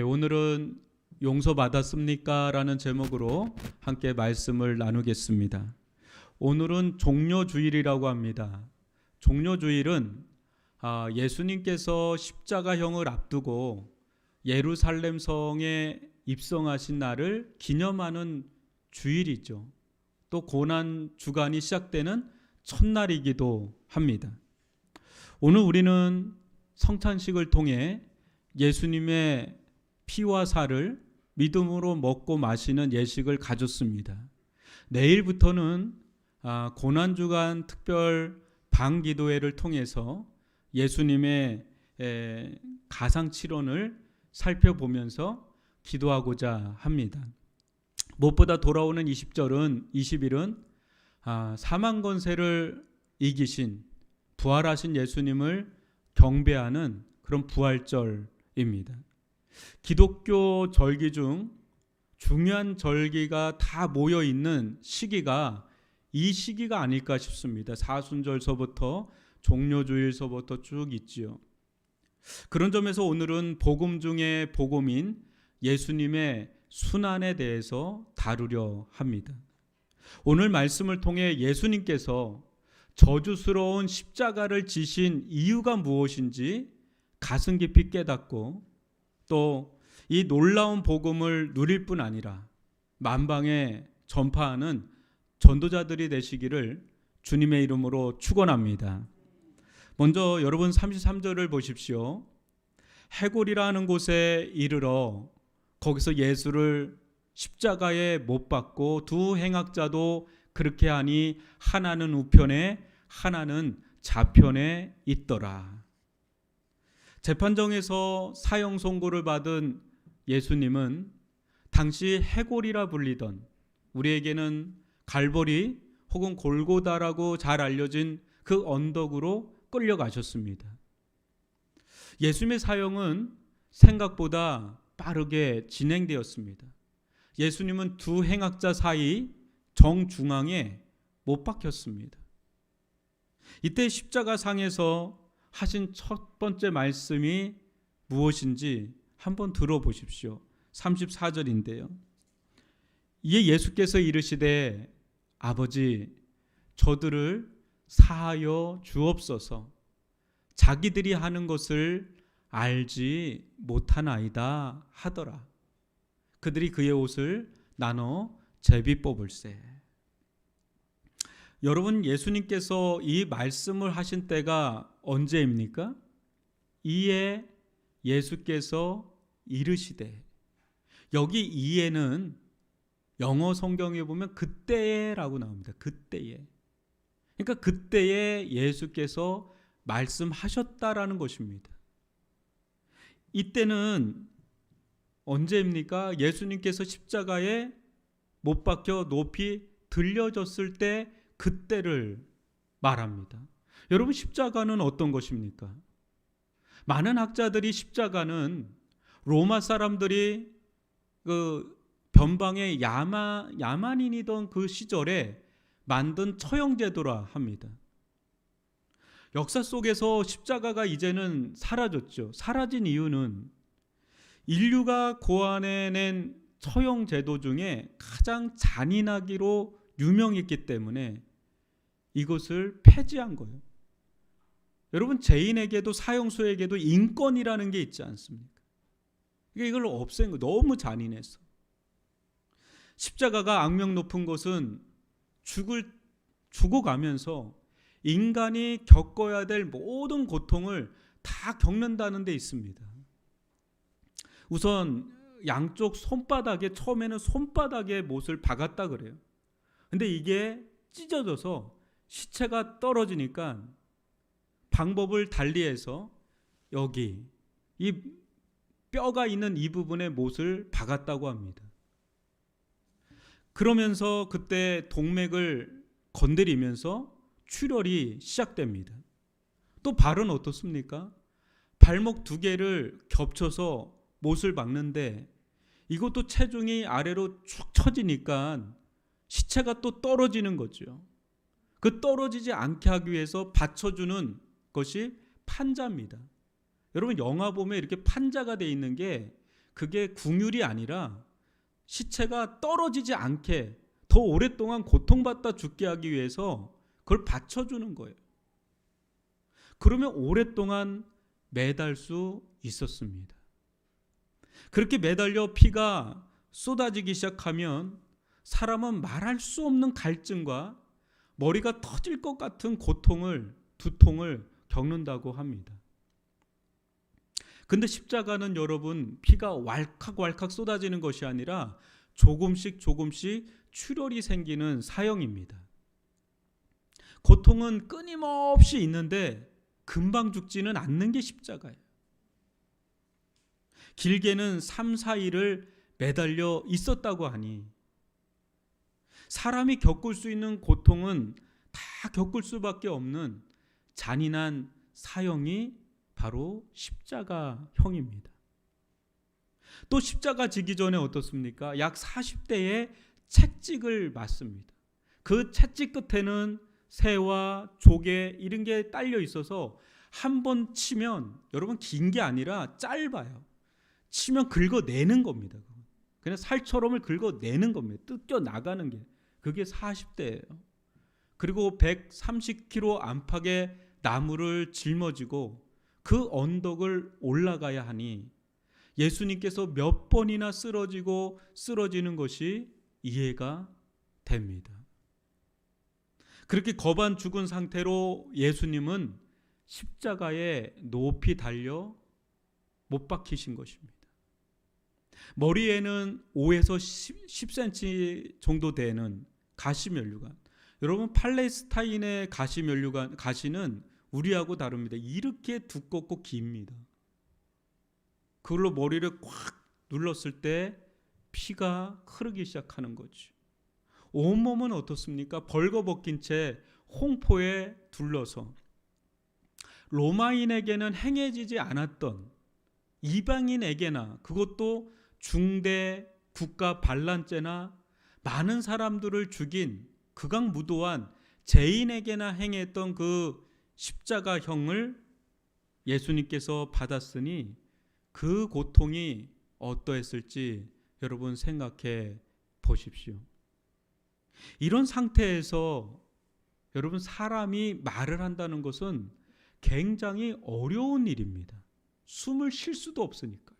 오늘은 용서받았습니까? 라는 제목으로 함께 말씀을 나누겠습니다. 오늘은 종려주일이라고 합니다. 종려주일은 예수님께서 십자가형을 앞두고 예루살렘 성에 입성하신 날을 기념하는 주일이죠. 또 고난 주간이 시작되는 첫날이기도 합니다. 오늘 우리는 성찬식을 통해 예수님의 피와 살을 믿음으로 먹고 마시는 예식을 가졌습니다. 내일부터는 고난주간 특별 방기도회를 통해서 예수님의 가상칠언을 살펴보면서 기도하고자 합니다. 무엇보다 돌아오는 20일은 사망 권세를 이기신 부활하신 예수님을 경배하는 그런 부활절입니다. 기독교 절기 중 중요한 절기가 다 모여 있는 시기가 이 시기가 아닐까 싶습니다. 사순절서부터 종려주일서부터 쭉 있지요. 그런 점에서 오늘은 복음 중에 복음인 예수님의 순환에 대해서 다루려 합니다. 오늘 말씀을 통해 예수님께서 저주스러운 십자가를 지신 이유가 무엇인지 가슴 깊이 깨닫고 또 이 놀라운 복음을 누릴 뿐 아니라 만방에 전파하는 전도자들이 되시기를 주님의 이름으로 축원합니다. 먼저 여러분 33절을 보십시오. 해골이라는 곳에 이르러 거기서 예수를 십자가에 못 박고 두 행악자도 그렇게 하니 하나는 우편에 하나는 좌편에 있더라. 재판정에서 사형 선고를 받은 예수님은 당시 해골이라 불리던, 우리에게는 갈보리 혹은 골고다라고 잘 알려진 그 언덕으로 끌려가셨습니다. 예수님의 사형은 생각보다 빠르게 진행되었습니다. 예수님은 두 행악자 사이 정중앙에 못 박혔습니다. 이때 십자가상에서 하신 첫 번째 말씀이 무엇인지 한번 들어보십시오. 34절인데요. 이에 예수께서 이르시되 아버지 저들을 사하여 주옵소서. 자기들이 하는 것을 알지 못하나이다 하더라. 그들이 그의 옷을 나눠 제비 뽑을세. 여러분, 예수님께서 이 말씀을 하신 때가 언제입니까? 이에 예수께서 이르시되, 여기 이에는 영어 성경에 보면 그때에라고 나옵니다. 그때에. 그러니까 그때에 예수께서 말씀하셨다라는 것입니다. 이때는 언제입니까? 예수님께서 십자가에 못 박혀 높이 들려졌을 때 그때를 말합니다. 여러분, 십자가는 어떤 것입니까? 많은 학자들이 십자가는 로마 사람들이 그 변방의 야만인이던 그 시절에 만든 처형제도라 합니다. 역사 속에서 십자가가 이제는 사라졌죠. 사라진 이유는 인류가 고안해낸 처형제도 중에 가장 잔인하기로 유명했기 때문에 이것을 폐지한 거예요. 여러분, 죄인에게도 사형수에게도 인권이라는 게 있지 않습니까? 이걸 없앤 거, 너무 잔인해서. 십자가가 악명 높은 것은 죽어가면서 인간이 겪어야 될 모든 고통을 다 겪는다는 데 있습니다. 우선 양쪽 손바닥에, 처음에는 손바닥에 못을 박았다 그래요. 근데 이게 찢어져서 시체가 떨어지니까 방법을 달리해서 여기 이 뼈가 있는 이 부분에 못을 박았다고 합니다. 그러면서 그때 동맥을 건드리면서 출혈이 시작됩니다. 또 발은 어떻습니까? 발목 두 개를 겹쳐서 못을 박는데 이것도 체중이 아래로 축 처지니까 시체가 또 떨어지는 거죠. 그 떨어지지 않게 하기 위해서 받쳐주는 것이 판자입니다. 여러분, 영화 보면 이렇게 판자가 돼 있는 게 그게 궁율이 아니라 시체가 떨어지지 않게 더 오랫동안 고통받다 죽게 하기 위해서 그걸 받쳐주는 거예요. 그러면 오랫동안 매달 수 있었습니다. 그렇게 매달려 피가 쏟아지기 시작하면 사람은 말할 수 없는 갈증과 머리가 터질 것 같은 두통을 겪는다고 합니다. 근데 십자가는 여러분 피가 왈칵왈칵 쏟아지는 것이 아니라 조금씩 출혈이 생기는 사형입니다. 고통은 끊임없이 있는데 금방 죽지는 않는 게 십자가예요. 길게는 3, 4일을 매달려 있었다고 하니 사람이 겪을 수 있는 고통은 다 겪을 수밖에 없는 잔인한 사형이 바로 십자가형입니다. 또 십자가 지기 전에 어떻습니까? 약 40대의 채찍을 맞습니다. 그 채찍 끝에는 새와 조개 이런 게 딸려 있어서 한 번 치면 여러분 긴 게 아니라 짧아요. 치면 긁어내는 겁니다. 그냥 살처럼을 긁어내는 겁니다. 뜯겨 나가는 게. 그게 40대예요. 그리고 130kg 안팎의 나무를 짊어지고 그 언덕을 올라가야 하니 예수님께서 몇 번이나 쓰러지는 것이 이해가 됩니다. 그렇게 거반 죽은 상태로 예수님은 십자가에 높이 달려 못 박히신 것입니다. 머리에는 5에서 10cm 정도 되는 가시면류관. 여러분 팔레스타인의 가시는 우리하고 다릅니다. 이렇게 두껍고 깁니다. 그걸로 머리를 꽉 눌렀을 때 피가 흐르기 시작하는 거죠. 온몸은 어떻습니까? 벌거벗긴 채 홍포에 둘러서 로마인에게는 행해지지 않았던 이방인에게나 그것도 중대 국가 반란죄나 많은 사람들을 죽인 극악무도한 죄인에게나 행했던 그 십자가형을 예수님께서 받았으니 그 고통이 어떠했을지 여러분 생각해 보십시오. 이런 상태에서 여러분 사람이 말을 한다는 것은 굉장히 어려운 일입니다. 숨을 쉴 수도 없으니까요.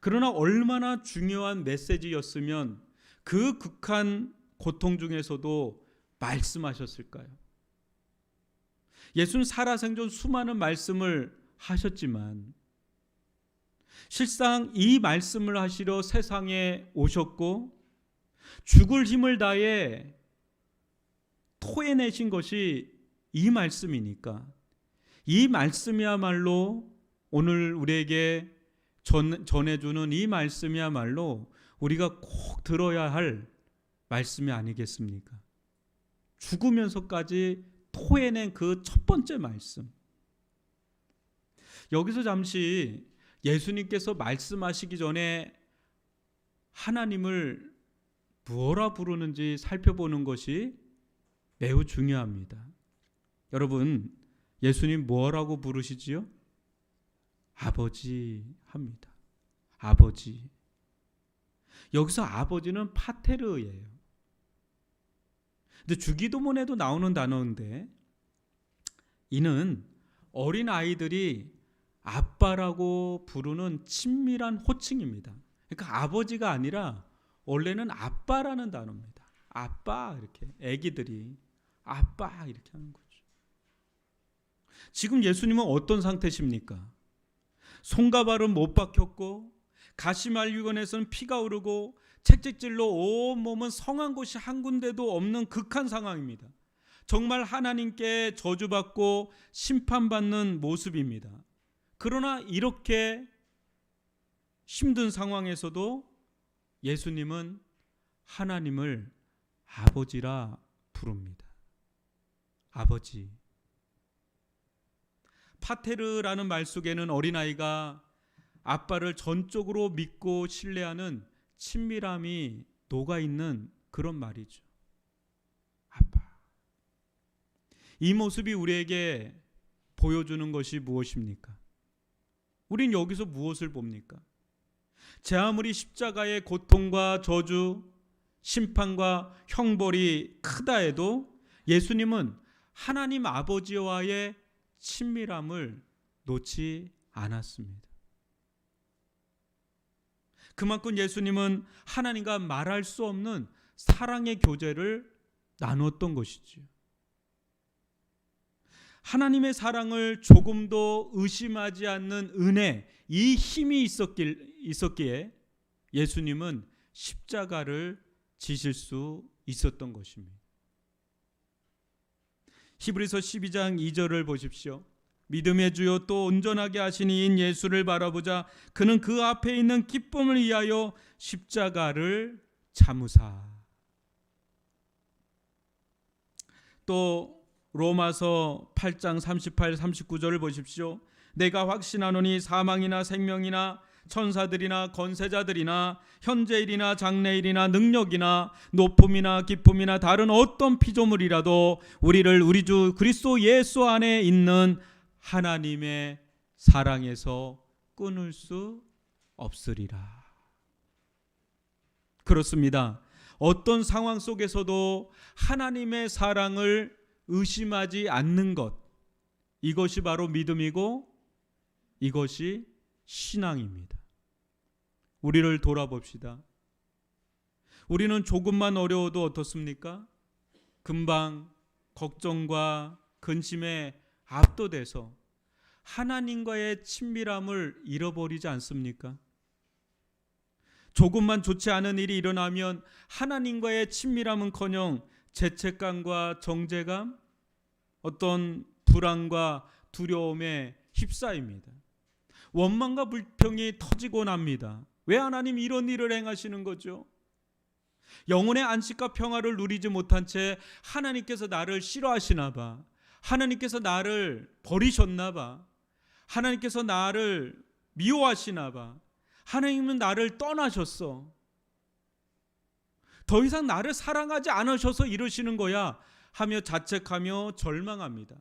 그러나 얼마나 중요한 메시지였으면 그 극한 고통 중에서도 말씀하셨을까요? 예수는 살아생전 수많은 말씀을 하셨지만 실상 이 말씀을 하시러 세상에 오셨고 죽을 힘을 다해 토해내신 것이 이 말씀이니까 이 말씀이야말로 오늘 우리에게 전해주는 이 말씀이야말로 우리가 꼭 들어야 할 말씀이 아니겠습니까? 죽으면서까지 토해낸 그 첫 번째 말씀. 여기서 잠시 예수님께서 말씀하시기 전에 하나님을 무엇라 부르는지 살펴보는 것이 매우 중요합니다. 여러분, 예수님 뭐라고 부르시지요? 아버지 합니다. 아버지. 여기서 아버지는 파테르예요. 근데 주기도문에도 나오는 단어인데 이는 어린 아이들이 아빠라고 부르는 친밀한 호칭입니다. 그러니까 아버지가 아니라 원래는 아빠라는 단어입니다. 아빠 이렇게 애기들이 아빠 이렇게 하는 거죠. 지금 예수님은 어떤 상태십니까? 손과 발은 못 박혔고 가시말류관에서는 피가 흐르고 채찍질로 온몸은 성한 곳이 한 군데도 없는 극한 상황입니다. 정말 하나님께 저주받고 심판받는 모습입니다. 그러나 이렇게 힘든 상황에서도 예수님은 하나님을 아버지라 부릅니다. 아버지. 파테르라는 말 속에는 어린아이가 아빠를 전적으로 믿고 신뢰하는 친밀함이 녹아있는 그런 말이죠. 아빠. 이 모습이 우리에게 보여주는 것이 무엇입니까? 우린 여기서 무엇을 봅니까? 제 아무리 십자가의 고통과 저주, 심판과 형벌이 크다 해도 예수님은 하나님 아버지와의 친밀함을 놓지 않았습니다. 그만큼 예수님은 하나님과 말할 수 없는 사랑의 교제를 나누었던 것이지요. 하나님의 사랑을 조금도 의심하지 않는 은혜, 이 힘이 있었기에 예수님은 십자가를 지실 수 있었던 것입니다. 히브리서 12장 2절을 보십시오. 믿음의 주요 또 온전하게 하신 이인 예수를 바라보자 그는 그 앞에 있는 기쁨을 위하여 십자가를 참으사. 또 로마서 8장 38, 39절을 보십시오. 내가 확신하노니 사망이나 생명이나 천사들이나 권세자들이나 현재일이나 장래일이나 능력이나 높음이나 기쁨이나 다른 어떤 피조물이라도 우리를 우리 주 그리스도 예수 안에 있는 하나님의 사랑에서 끊을 수 없으리라. 그렇습니다. 어떤 상황 속에서도 하나님의 사랑을 의심하지 않는 것, 이것이 바로 믿음이고 이것이 신앙입니다. 우리를 돌아봅시다. 우리는 조금만 어려워도 어떻습니까? 금방 걱정과 근심에 압도돼서 하나님과의 친밀함을 잃어버리지 않습니까? 조금만 좋지 않은 일이 일어나면 하나님과의 친밀함은커녕 죄책감과 정죄감, 어떤 불안과 두려움에 휩싸입니다. 원망과 불평이 터지고 납니다. 왜 하나님 이런 일을 행하시는 거죠? 영혼의 안식과 평화를 누리지 못한 채 하나님께서 나를 싫어하시나 봐. 하나님께서 나를 버리셨나 봐. 하나님께서 나를 미워하시나 봐. 하나님은 나를 떠나셨어. 더 이상 나를 사랑하지 않으셔서 이러시는 거야 하며 자책하며 절망합니다.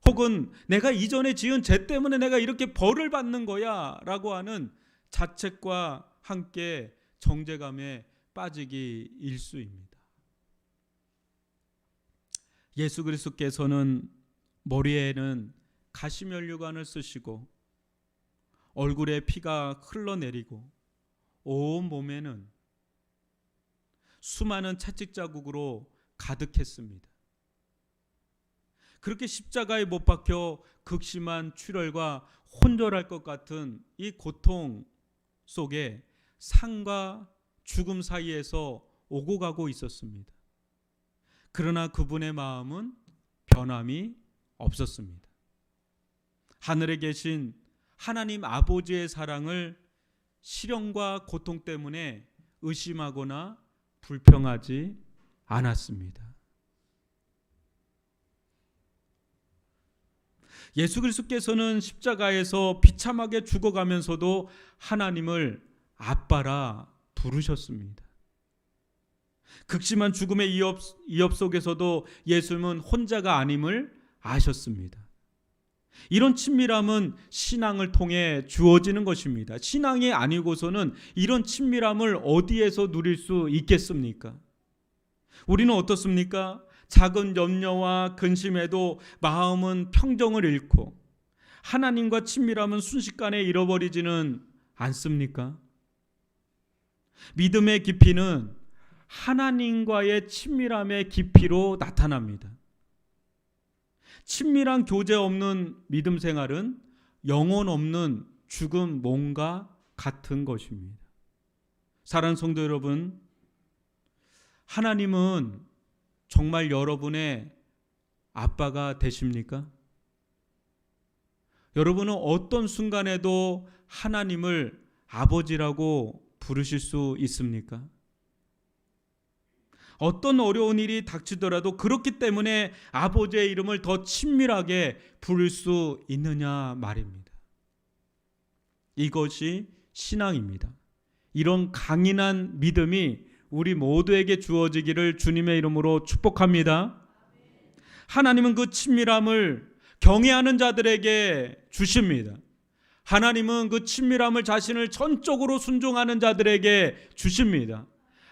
혹은 내가 이전에 지은 죄 때문에 내가 이렇게 벌을 받는 거야 라고 하는 자책과 함께 정죄감에 빠지기 일쑤입니다. 예수 그리스도께서는 머리에는 가시면류관을 쓰시고 얼굴에 피가 흘러내리고 온 몸에는 수많은 채찍 자국으로 가득했습니다. 그렇게 십자가에 못 박혀 극심한 출혈과 혼절할 것 같은 이 고통 속에 삶과 죽음 사이에서 오고 가고 있었습니다. 그러나 그분의 마음은 변함이 없었습니다. 하늘에 계신 하나님 아버지의 사랑을 시련과 고통 때문에 의심하거나 불평하지 않았습니다. 예수 그리스도께서는 십자가에서 비참하게 죽어가면서도 하나님을 아빠라 부르셨습니다. 극심한 죽음의 이업 속에서도 예수님은 혼자가 아님을 아셨습니다. 이런 친밀함은 신앙을 통해 주어지는 것입니다. 신앙이 아니고서는 이런 친밀함을 어디에서 누릴 수 있겠습니까? 우리는 어떻습니까? 작은 염려와 근심에도 마음은 평정을 잃고 하나님과 친밀함은 순식간에 잃어버리지는 않습니까? 믿음의 깊이는 하나님과의 친밀함의 깊이로 나타납니다. 친밀한 교제 없는 믿음 생활은 영혼 없는 죽은 몸과 같은 것입니다. 사랑하는 성도 여러분, 하나님은 정말 여러분의 아빠가 되십니까? 여러분은 어떤 순간에도 하나님을 아버지라고 부르실 수 있습니까? 어떤 어려운 일이 닥치더라도 그렇기 때문에 아버지의 이름을 더 친밀하게 부를 수 있느냐 말입니다. 이것이 신앙입니다. 이런 강인한 믿음이 우리 모두에게 주어지기를 주님의 이름으로 축복합니다. 하나님은 그 친밀함을 경외하는 자들에게 주십니다. 하나님은 그 친밀함을 자신을 전적으로 순종하는 자들에게 주십니다.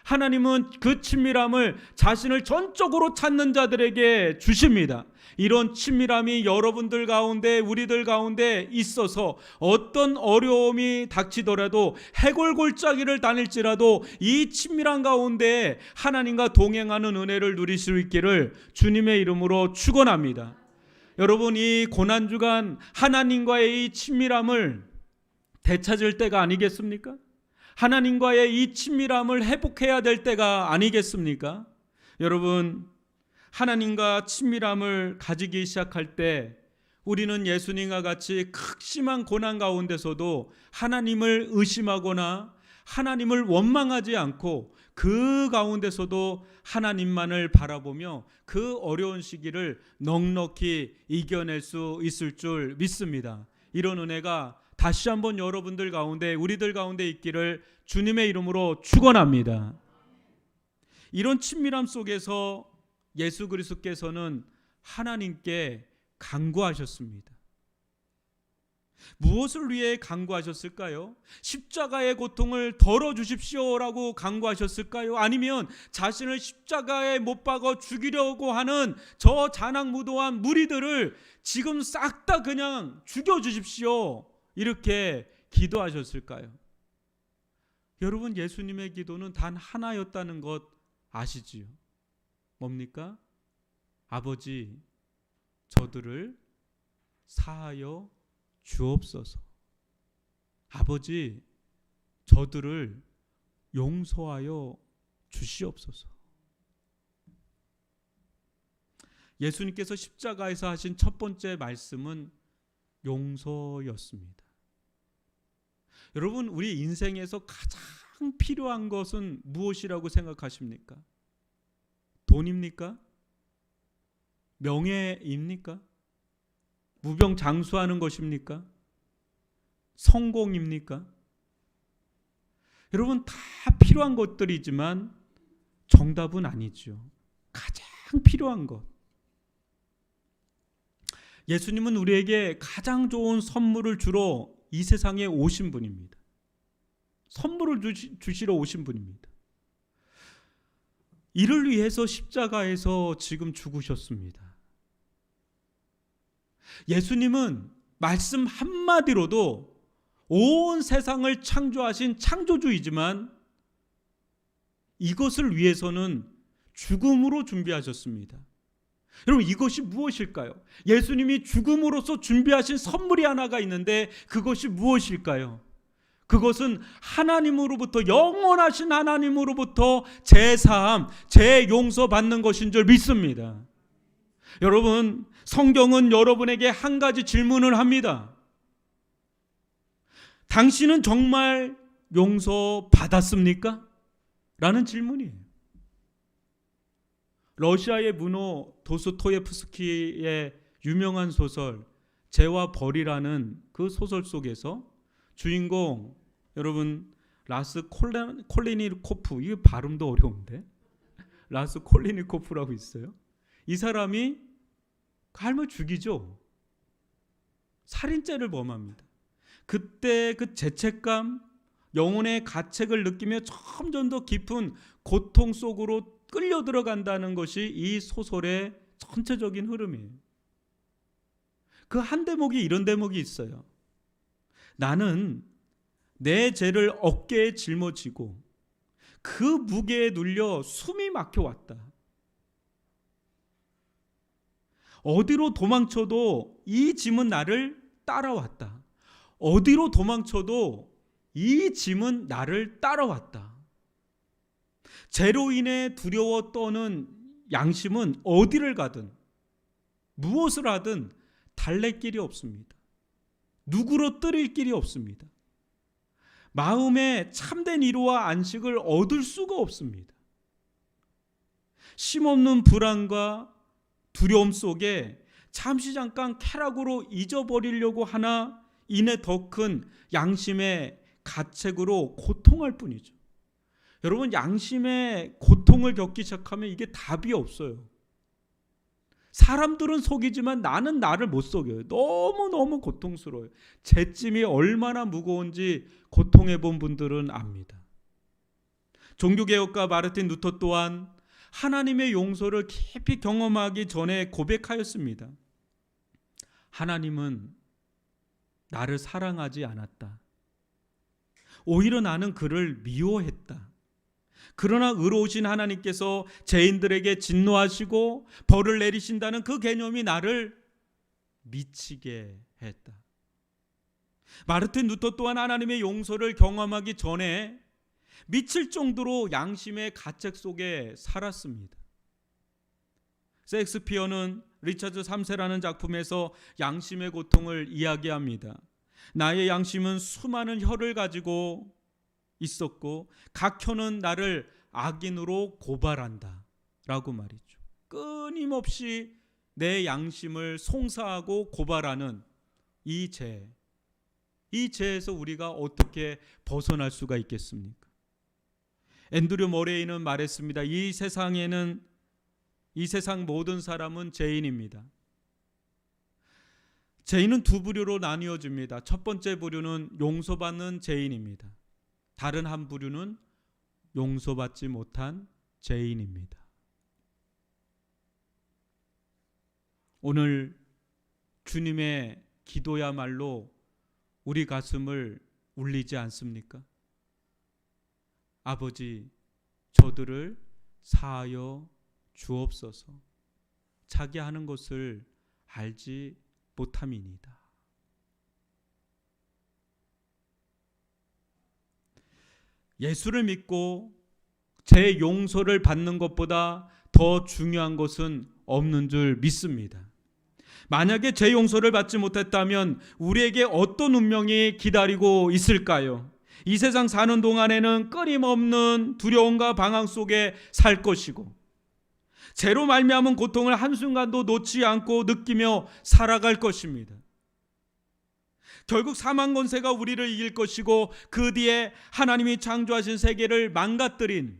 하나님은 그 친밀함을 자신을 전적으로 찾는 자들에게 주십니다. 이런 친밀함이 여러분들 가운데, 우리들 가운데 있어서 어떤 어려움이 닥치더라도, 해골골짜기를 다닐지라도 이 친밀함 가운데 하나님과 동행하는 은혜를 누릴 수 있기를 주님의 이름으로 축원합니다. 여러분, 이 고난주간 하나님과의 이 친밀함을 되찾을 때가 아니겠습니까? 하나님과의 이 친밀함을 회복해야 될 때가 아니겠습니까? 여러분, 하나님과 친밀함을 가지기 시작할 때 우리는 예수님과 같이 극심한 고난 가운데서도 하나님을 의심하거나 하나님을 원망하지 않고 그 가운데서도 하나님만을 바라보며 그 어려운 시기를 넉넉히 이겨낼 수 있을 줄 믿습니다. 이런 은혜가 다시 한번 여러분들 가운데, 우리들 가운데 있기를 주님의 이름으로 축원합니다. 이런 친밀함 속에서 예수 그리스도께서는 하나님께 간구하셨습니다. 무엇을 위해 간구하셨을까요? 십자가의 고통을 덜어주십시오라고 간구하셨을까요? 아니면 자신을 십자가에 못 박아 죽이려고 하는 저 잔악무도한 무리들을 지금 싹 다 그냥 죽여주십시오, 이렇게 기도하셨을까요? 여러분, 예수님의 기도는 단 하나였다는 것 아시지요? 뭡니까? 아버지, 저들을 사하여 주옵소서. 아버지, 저들을 용서하여 주시옵소서. 예수님께서 십자가에서 하신 첫 번째 말씀은 용서였습니다. 여러분, 우리 인생에서 가장 필요한 것은 무엇이라고 생각하십니까? 돈입니까? 명예입니까? 무병장수하는 것입니까? 성공입니까? 여러분, 다 필요한 것들이지만 정답은 아니죠. 가장 필요한 것, 예수님은 우리에게 가장 좋은 선물을 주러 이 세상에 오신 분입니다. 선물을 주시러 오신 분입니다. 이를 위해서 십자가에서 지금 죽으셨습니다. 예수님은 말씀 한마디로도 온 세상을 창조하신 창조주이지만 이것을 위해서는 죽음으로 준비하셨습니다. 여러분, 이것이 무엇일까요? 예수님이 죽음으로써 준비하신 선물이 하나가 있는데 그것이 무엇일까요? 그것은 하나님으로부터, 영원하신 하나님으로부터 제사함, 제용서 받는 것인 줄 믿습니다. 여러분, 성경은 여러분에게 한 가지 질문을 합니다. 당신은 정말 용서 받았습니까? 라는 질문이에요. 러시아의 문호 도스토예프스키의 유명한 소설 죄와 벌이라는 그 소설 속에서 주인공, 여러분, 라스 콜리니코프, 이게 발음도 어려운데, 라스 콜리니코프라고 있어요. 이 사람이 할머 죽이죠. 살인죄를 범합니다. 그때 그 죄책감, 영혼의 가책을 느끼며 점점 더 깊은 고통 속으로 끌려 들어간다는 것이 이 소설의 전체적인 흐름이에요. 그 한 대목이 이런 대목이 있어요. 나는 내 죄를 어깨에 짊어지고 그 무게에 눌려 숨이 막혀왔다. 어디로 도망쳐도 이 짐은 나를 따라왔다. 어디로 도망쳐도 이 짐은 나를 따라왔다. 죄로 인해 두려워 떠는 양심은 어디를 가든 무엇을 하든 달랠 길이 없습니다. 누구로 뜨릴 길이 없습니다. 마음에 참된 위로와 안식을 얻을 수가 없습니다. 쉼없는 불안과 두려움 속에 잠시 잠깐 쾌락으로 잊어버리려고 하나 이내 더 큰 양심의 가책으로 고통할 뿐이죠. 여러분, 양심의 고통을 겪기 시작하면 이게 답이 없어요. 사람들은 속이지만 나는 나를 못 속여요. 너무너무 고통스러워요. 제 찜이 얼마나 무거운지 고통해 본 분들은 압니다. 종교개혁가 마르틴 루터 또한 하나님의 용서를 깊이 경험하기 전에 고백하였습니다. 하나님은 나를 사랑하지 않았다. 오히려 나는 그를 미워했다. 그러나 의로우신 하나님께서 죄인들에게 진노하시고 벌을 내리신다는 그 개념이 나를 미치게 했다. 마르틴 루터 또한 하나님의 용서를 경험하기 전에 미칠 정도로 양심의 가책 속에 살았습니다. 셰익스피어는 리처드 3세라는 작품에서 양심의 고통을 이야기합니다. 나의 양심은 수많은 혀를 가지고 있었고 각 혀는 나를 악인으로 고발한다 라고 말이죠. 끊임없이 내 양심을 송사하고 고발하는 이 죄에서 우리가 어떻게 벗어날 수가 있겠습니까? 앤드류 머레이는 말했습니다. 이 세상 모든 사람은 죄인입니다. 죄인은 두 부류로 나뉘어집니다. 첫 번째 부류는 용서받는 죄인입니다. 다른 한 부류는 용서받지 못한 죄인입니다. 오늘 주님의 기도야말로 우리 가슴을 울리지 않습니까? 아버지, 저들을 사하여 주옵소서. 자기 하는 것을 알지 못함이니이다. 예수를 믿고 제 용서를 받는 것보다 더 중요한 것은 없는 줄 믿습니다. 만약에 제 용서를 받지 못했다면 우리에게 어떤 운명이 기다리고 있을까요? 이 세상 사는 동안에는 끊임없는 두려움과 방황 속에 살 것이고 죄로 말미암은 고통을 한순간도 놓지 않고 느끼며 살아갈 것입니다. 결국 사망 권세가 우리를 이길 것이고 그 뒤에 하나님이 창조하신 세계를 망가뜨린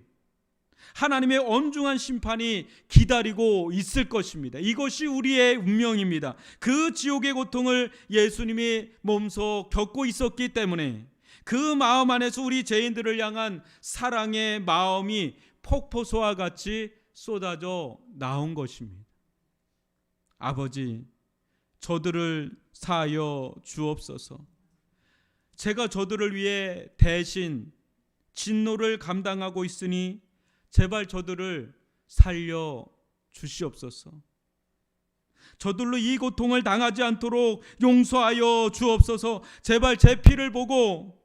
하나님의 엄중한 심판이 기다리고 있을 것입니다. 이것이 우리의 운명입니다. 그 지옥의 고통을 예수님이 몸소 겪고 있었기 때문에 그 마음 안에서 우리 죄인들을 향한 사랑의 마음이 폭포수와 같이 쏟아져 나온 것입니다. 아버지, 저들을 사하여 주옵소서. 제가 저들을 위해 대신 진노를 감당하고 있으니 제발 저들을 살려 주시옵소서. 저들로 이 고통을 당하지 않도록 용서하여 주옵소서. 제발 제 피를 보고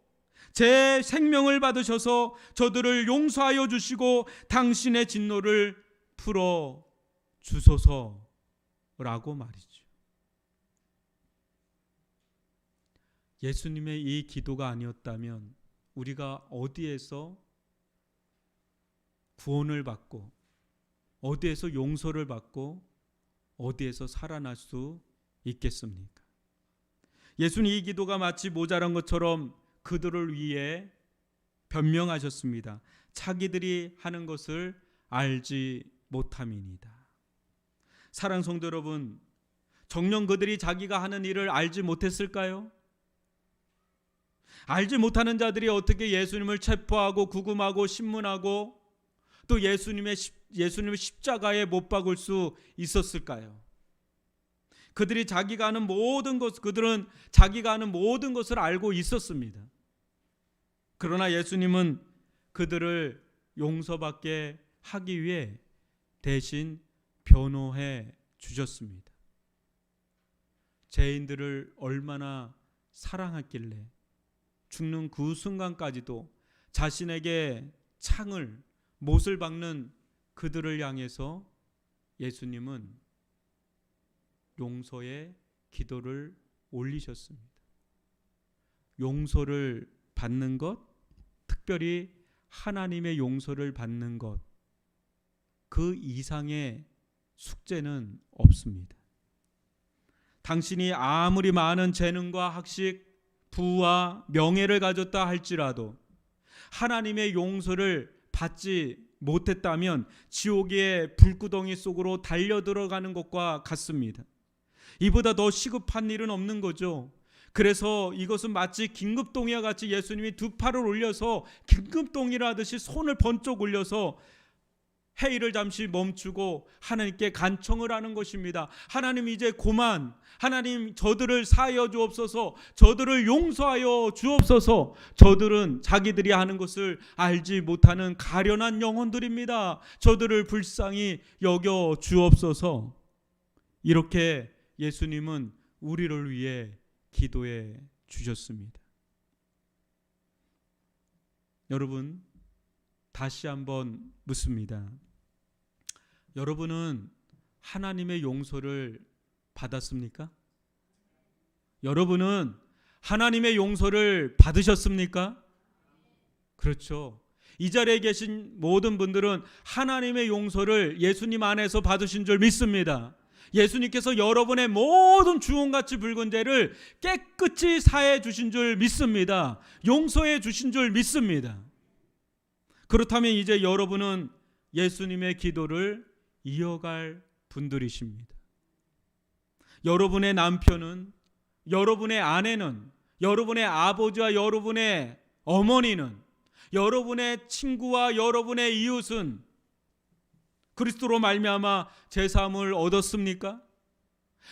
제 생명을 받으셔서 저들을 용서하여 주시고 당신의 진노를 풀어 주소서라고 말이죠. 예수님의 이 기도가 아니었다면 우리가 어디에서 구원을 받고 어디에서 용서를 받고 어디에서 살아날 수 있겠습니까? 예수님 이 기도가 마치 모자란 것처럼 그들을 위해 변명하셨습니다. 자기들이 하는 것을 알지 못함이니이다. 사랑 성도 여러분, 정녕 그들이 자기가 하는 일을 알지 못했을까요? 알지 못하는 자들이 어떻게 예수님을 체포하고 구금하고 신문하고 또 예수님을 십자가에 못 박을 수 있었을까요? 그들은 자기가 하는 모든 것을 알고 있었습니다. 그러나 예수님은 그들을 용서받게 하기 위해 대신 변호해 주셨습니다. 죄인들을 얼마나 사랑했길래 죽는 그 순간까지도 자신에게 못을 박는 그들을 향해서 예수님은 용서의 기도를 올리셨습니다. 용서를 받는 것, 특별히 하나님의 용서를 받는 것, 그 이상의 숙제는 없습니다. 당신이 아무리 많은 재능과 학식, 부와 명예를 가졌다 할지라도 하나님의 용서를 받지 못했다면 지옥의 불구덩이 속으로 달려 들어가는 것과 같습니다. 이보다 더 시급한 일은 없는 거죠. 그래서 이것은 마치 긴급동의와 같이 예수님이 두 팔을 올려서 긴급동의를 하듯이 손을 번쩍 올려서 회의를 잠시 멈추고 하나님께 간청을 하는 것입니다. 하나님, 이제 그만, 하나님 저들을 사하여 주옵소서, 저들을 용서하여 주옵소서. 저들은 자기들이 하는 것을 알지 못하는 가련한 영혼들입니다. 저들을 불쌍히 여겨 주옵소서. 이렇게 예수님은 우리를 위해 기도해 주셨습니다. 여러분, 다시 한번 묻습니다. 여러분은 하나님의 용서를 받았습니까? 여러분은 하나님의 용서를 받으셨습니까? 그렇죠. 이 자리에 계신 모든 분들은 하나님의 용서를 예수님 안에서 받으신 줄 믿습니다. 예수님께서 여러분의 모든 주홍같이 붉은 죄를 깨끗이 사해 주신 줄 믿습니다. 용서해 주신 줄 믿습니다. 그렇다면 이제 여러분은 예수님의 기도를 이어갈 분들이십니다. 여러분의 남편은, 여러분의 아내는, 여러분의 아버지와 여러분의 어머니는, 여러분의 친구와 여러분의 이웃은 그리스도로 말미암아 제사함을 얻었습니까?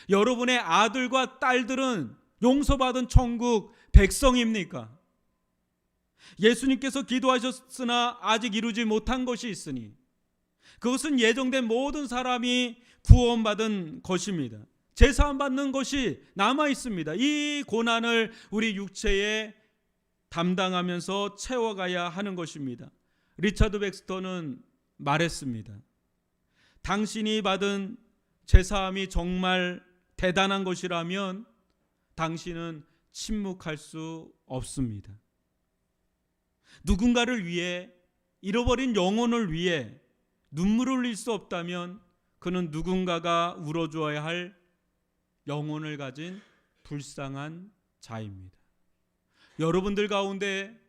여러분의 아들과 딸들은 용서받은 천국 백성입니까? 예수님께서 기도하셨으나 아직 이루지 못한 것이 있으니 그것은 예정된 모든 사람이 구원받은 것입니다. 제사함 받는 것이 남아 있습니다. 이 고난을 우리 육체에 담당하면서 채워가야 하는 것입니다. 리차드 백스터는 말했습니다. 당신이 받은 제사함이 정말 대단한 것이라면 당신은 침묵할 수 없습니다. 누군가를 위해, 잃어버린 영혼을 위해 눈물을 흘릴 수 없다면 그는 누군가가 울어주어야 할 영혼을 가진 불쌍한 자입니다. 여러분들 가운데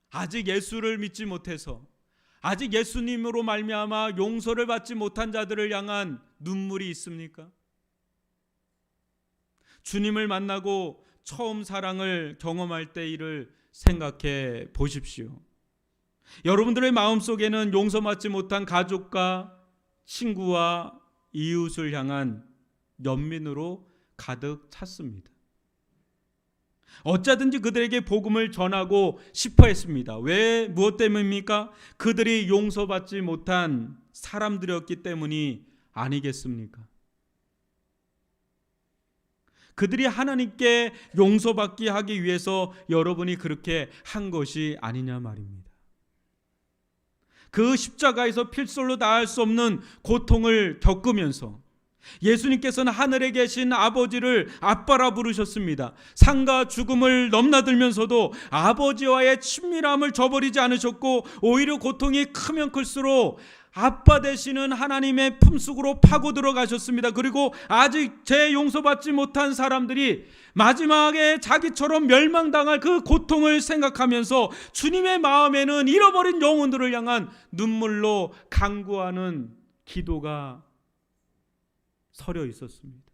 아직 예수를 믿지 못해서, 아직 예수님으로 말미암아 용서를 받지 못한 자들을 향한 눈물이 있습니까? 주님을 만나고 처음 사랑을 경험할 때 일을 생각해 보십시오. 여러분들의 마음속에는 용서받지 못한 가족과 친구와 이웃을 향한 연민으로 가득 찼습니다. 어쩌든지 그들에게 복음을 전하고 싶어 했습니다. 왜, 무엇 때문입니까? 그들이 용서받지 못한 사람들이었기 때문이 아니겠습니까? 그들이 하나님께 용서받게 하기 위해서 여러분이 그렇게 한 것이 아니냐 말입니다. 그 십자가에서 필설로 다할 수 없는 고통을 겪으면서 예수님께서는 하늘에 계신 아버지를 아빠라 부르셨습니다. 삶과 죽음을 넘나들면서도 아버지와의 친밀함을 저버리지 않으셨고 오히려 고통이 크면 클수록 아빠 되시는 하나님의 품속으로 파고 들어가셨습니다. 그리고 아직 죄 용서받지 못한 사람들이 마지막에 자기처럼 멸망당할 그 고통을 생각하면서 주님의 마음에는 잃어버린 영혼들을 향한 눈물로 간구하는 기도가 서려 있었습니다.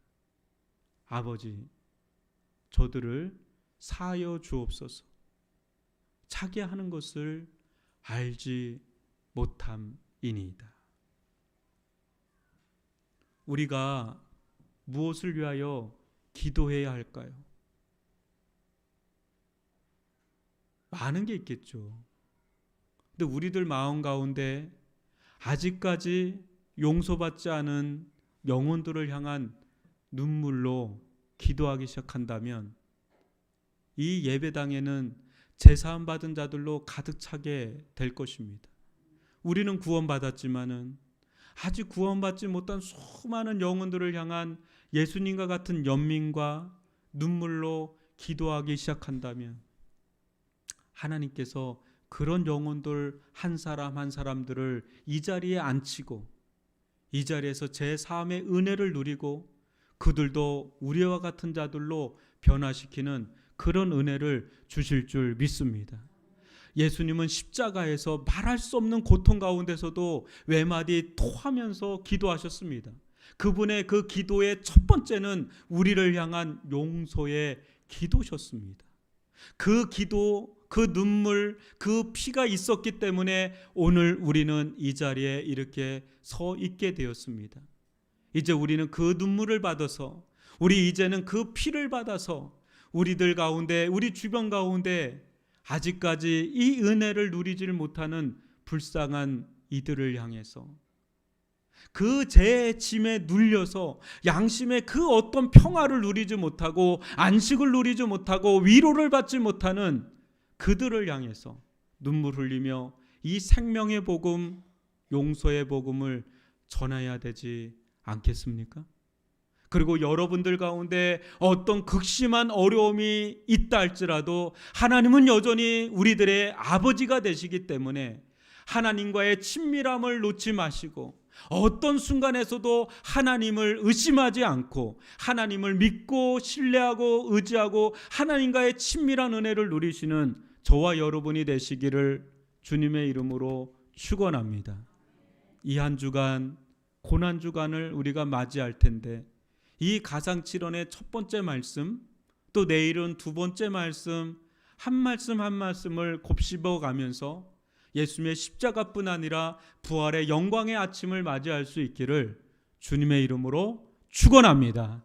아버지, 저들을 사하여 주옵소서. 자기 하는 것을 알지 못함이니이다. 우리가 무엇을 위하여 기도해야 할까요? 많은 게 있겠죠. 근데 우리들 마음 가운데 아직까지 용서받지 않은 영혼들을 향한 눈물로 기도하기 시작한다면 이 예배당에는 제사함 받은 자들로 가득 차게 될 것입니다. 우리는 구원받았지만은 아직 구원받지 못한 수많은 영혼들을 향한 예수님과 같은 연민과 눈물로 기도하기 시작한다면 하나님께서 그런 영혼들 한 사람 한 사람들을 이 자리에 앉히고 이 자리에서 제3의 은혜를 누리고 그들도 우리와 같은 자들로 변화시키는 그런 은혜를 주실 줄 믿습니다. 예수님은 십자가에서 말할 수 없는 고통 가운데서도 외마디 토하면서 기도하셨습니다. 그분의 그 기도의 첫 번째는 우리를 향한 용서의 기도셨습니다. 그 기도, 그 눈물, 그 피가 있었기 때문에 오늘 우리는 이 자리에 이렇게 서 있게 되었습니다. 이제 우리는 그 눈물을 받아서, 우리 이제는 그 피를 받아서 우리들 가운데, 우리 주변 가운데 아직까지 이 은혜를 누리지를 못하는 불쌍한 이들을 향해서 그 죄의 짐에 눌려서 양심의 그 어떤 평화를 누리지 못하고 안식을 누리지 못하고 위로를 받지 못하는 그들을 향해서 눈물 흘리며 이 생명의 복음, 용서의 복음을 전해야 되지 않겠습니까? 그리고 여러분들 가운데 어떤 극심한 어려움이 있다 할지라도 하나님은 여전히 우리들의 아버지가 되시기 때문에 하나님과의 친밀함을 놓지 마시고 어떤 순간에서도 하나님을 의심하지 않고 하나님을 믿고 신뢰하고 의지하고 하나님과의 친밀한 은혜를 누리시는 저와 여러분이 되시기를 주님의 이름으로 축원합니다. 이 한 주간 고난 주간을 우리가 맞이할 텐데 이 가상칠언의 첫 번째 말씀, 또 내일은 두 번째 말씀, 한 말씀 한 말씀을 곱씹어 가면서 예수님의 십자가뿐 아니라 부활의 영광의 아침을 맞이할 수 있기를 주님의 이름으로 축원합니다.